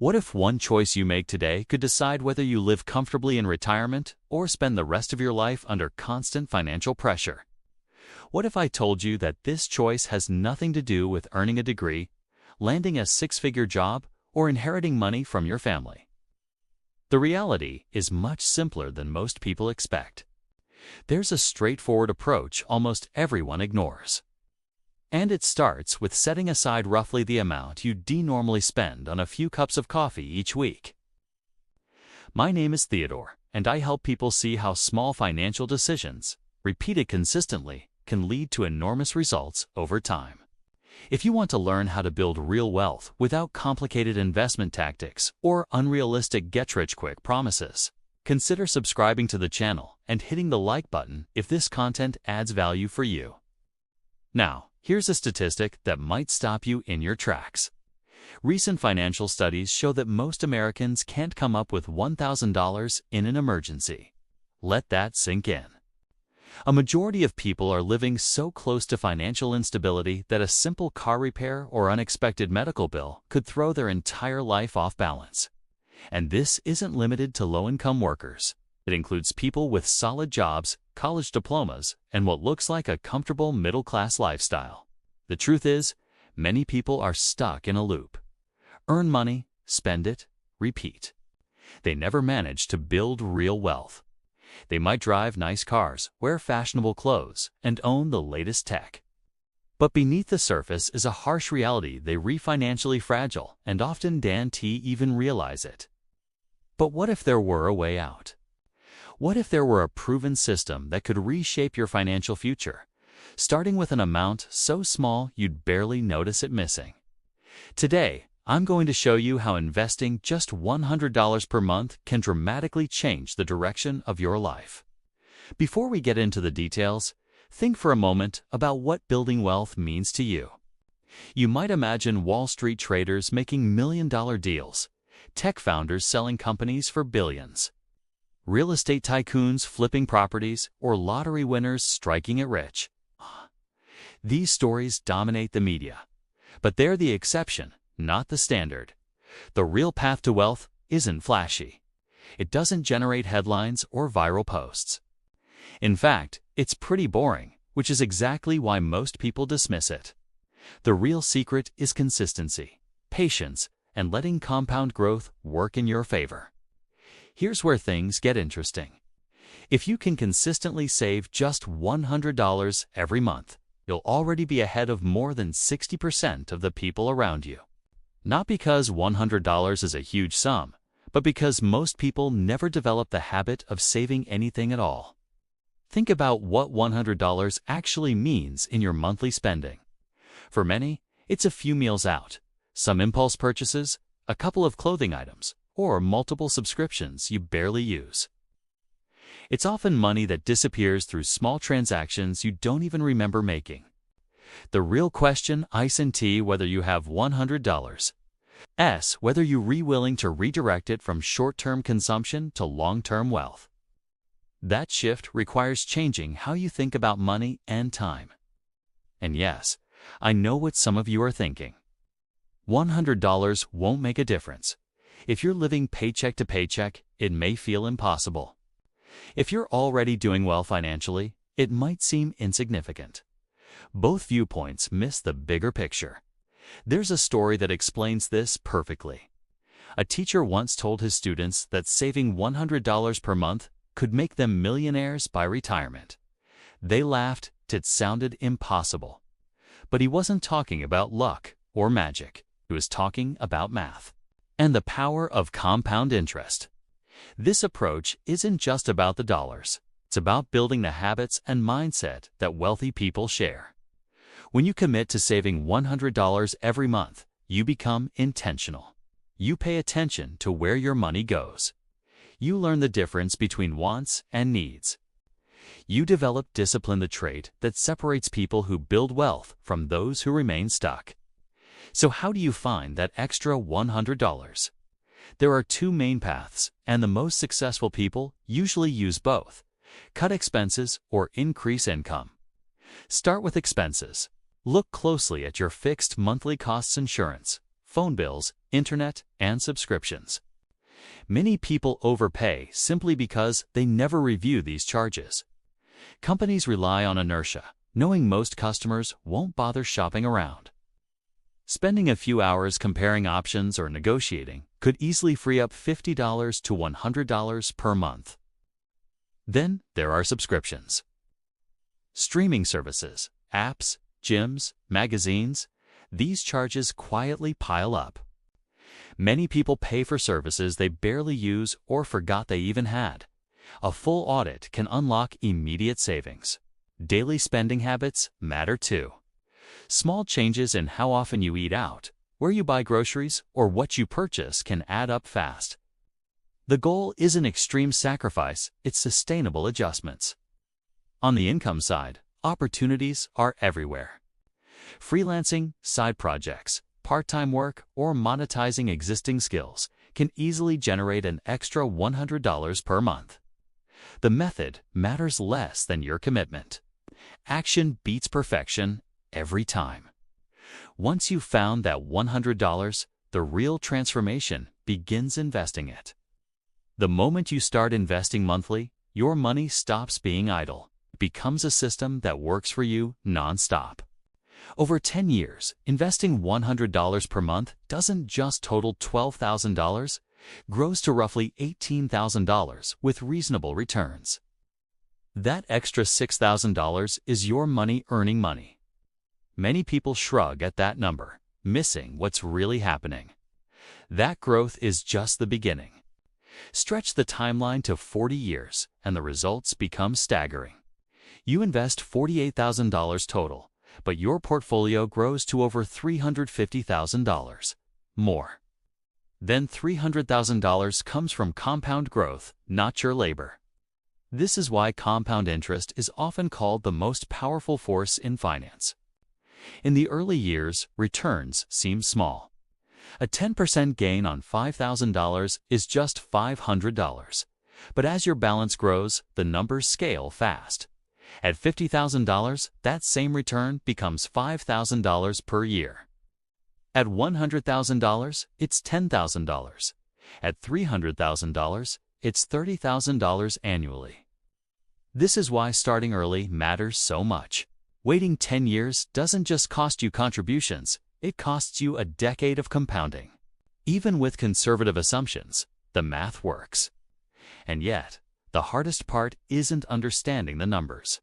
What if one choice you make today could decide whether you live comfortably in retirement or spend the rest of your life under constant financial pressure? What if I told you that this choice has nothing to do with earning a degree, landing a six-figure job, or inheriting money from your family? The reality is much simpler than most people expect. There's a straightforward approach almost everyone ignores. And it starts with setting aside roughly the amount you normally spend on a few cups of coffee each week. My name is Theodore, and I help people see how small financial decisions, repeated consistently, can lead to enormous results over time. If you want to learn how to build real wealth without complicated investment tactics or unrealistic get-rich-quick promises, consider subscribing to the channel and hitting the like button if this content adds value for you. Now, here's a statistic that might stop you in your tracks. Recent financial studies show that most Americans can't come up with $1,000 in an emergency. Let that sink in. A majority of people are living so close to financial instability that a simple car repair or unexpected medical bill could throw their entire life off balance. And this isn't limited to low-income workers. It includes people with solid jobs, college diplomas, and what looks like a comfortable middle-class lifestyle. The truth is, many people are stuck in a loop. Earn money, spend it, repeat. They never manage to build real wealth. They might drive nice cars, wear fashionable clothes, and own the latest tech. But beneath the surface is a harsh reality. They're financially fragile, and often don't even realize it. But what if there were a way out? What if there were a proven system that could reshape your financial future, starting with an amount so small you'd barely notice it missing? Today, I'm going to show you how investing just $100 per month can dramatically change the direction of your life. Before we get into the details, think for a moment about what building wealth means to you. You might imagine Wall Street traders making million-dollar deals, tech founders selling companies for billions, real estate tycoons flipping properties, or lottery winners striking it rich. These stories dominate the media, but they're the exception, not the standard. The real path to wealth isn't flashy. It doesn't generate headlines or viral posts. In fact, it's pretty boring, which is exactly why most people dismiss it. The real secret is consistency, patience, and letting compound growth work in your favor. Here's where things get interesting. If you can consistently save just $100 every month, you'll already be ahead of more than 60% of the people around you. Not because $100 is a huge sum, but because most people never develop the habit of saving anything at all. Think about what $100 actually means in your monthly spending. For many, it's a few meals out, some impulse purchases, a couple of clothing items, or multiple subscriptions you barely use. It's often money that disappears through small transactions you don't even remember making. The real question isn't whether you have $100. Whether you're willing to redirect it from short-term consumption to long-term wealth. That shift requires changing how you think about money and time. And yes, I know what some of you are thinking. $100 won't make a difference. If you're living paycheck to paycheck, it may feel impossible. If you're already doing well financially, it might seem insignificant. Both viewpoints miss the bigger picture. There's a story that explains this perfectly. A teacher once told his students that saving $100 per month could make them millionaires by retirement. They laughed. It sounded impossible. But he wasn't talking about luck or magic. He was talking about math and the power of compound interest. This approach isn't just about the dollars. It's about building the habits and mindset that wealthy people share. When you commit to saving $100 every month, you become intentional. You pay attention to where your money goes. You learn the difference between wants and needs. You develop discipline, the trait that separates people who build wealth from those who remain stuck. So how do you find that extra $100? There are two main paths, and the most successful people usually use both: cut expenses or increase income. Start with expenses. Look closely at your fixed monthly costs: insurance, phone bills, internet, and subscriptions. Many people overpay simply because they never review these charges. Companies rely on inertia, knowing most customers won't bother shopping around. Spending a few hours comparing options or negotiating could easily free up $50 to $100 per month. Then there are subscriptions. Streaming services, apps, gyms, magazines, these charges quietly pile up. Many people pay for services they barely use or forgot they even had. A full audit can unlock immediate savings. Daily spending habits matter too. Small changes in how often you eat out, where you buy groceries, or what you purchase can add up fast. The goal isn't extreme sacrifice, it's sustainable adjustments. On the income side, opportunities are everywhere. Freelancing, side projects, part-time work, or monetizing existing skills can easily generate an extra $100 per month. The method matters less than your commitment. Action beats perfection every time. Once you've found that $100, the real transformation begins investing it. The moment you start investing monthly, your money stops being idle. It becomes a system that works for you non-stop. Over 10 years, investing $100 per month doesn't just total $12,000, grows to roughly $18,000 with reasonable returns. That extra $6,000 is your money earning money. Many people shrug at that number, missing what's really happening. That growth is just the beginning. Stretch the timeline to 40 years, and the results become staggering. You invest $48,000 total, but your portfolio grows to over $350,000. More. Then $300,000 comes from compound growth, not your labor. This is why compound interest is often called the most powerful force in finance. In the early years, returns seem small. A 10% gain on $5,000 is just $500. But as your balance grows, the numbers scale fast. At $50,000, that same return becomes $5,000 per year. At $100,000, it's $10,000. At $300,000, it's $30,000 annually. This is why starting early matters so much. Waiting 10 years doesn't just cost you contributions, it costs you a decade of compounding. Even with conservative assumptions, the math works. And yet, the hardest part isn't understanding the numbers.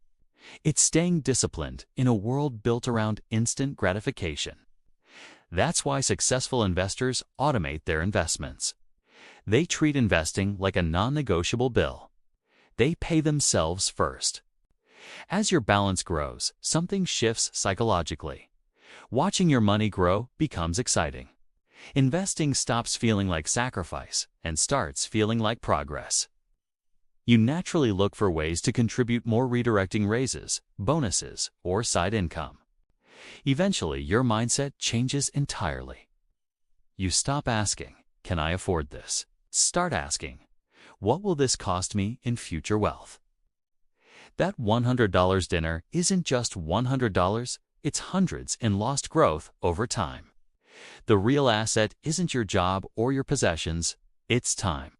It's staying disciplined in a world built around instant gratification. That's why successful investors automate their investments. They treat investing like a non-negotiable bill. They pay themselves first. As your balance grows, something shifts psychologically. Watching your money grow becomes exciting. Investing stops feeling like sacrifice and starts feeling like progress. You naturally look for ways to contribute more, redirecting raises, bonuses, or side income. Eventually, your mindset changes entirely. You stop asking, "Can I afford this?" Start asking, "What will this cost me in future wealth?" That $100 dinner isn't just $100, it's hundreds in lost growth over time. The real asset isn't your job or your possessions, it's time.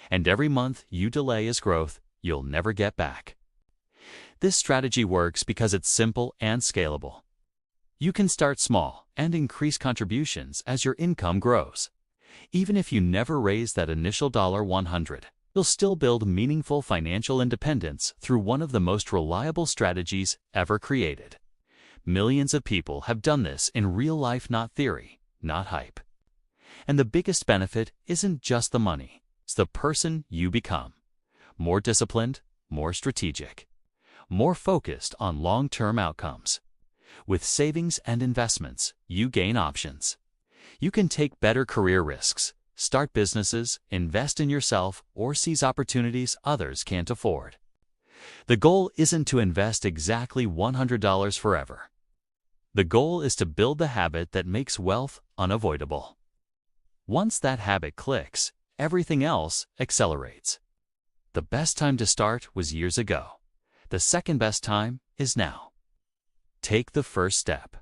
And every month you delay is growth you'll never get back. This strategy works because it's simple and scalable. You can start small and increase contributions as your income grows. Even if you never raise that initial $100, you'll still build meaningful financial independence through one of the most reliable strategies ever created. Millions of people have done this in real life, not theory, not hype. And the biggest benefit isn't just the money, it's the person you become. More disciplined, more strategic, more focused on long-term outcomes. With savings and investments, you gain options. You can take better career risks, start businesses, invest in yourself, or seize opportunities others can't afford. The goal isn't to invest exactly $100 forever. The goal is to build the habit that makes wealth unavoidable. Once that habit clicks, everything else accelerates. The best time to start was years ago. The second best time is now. Take the first step.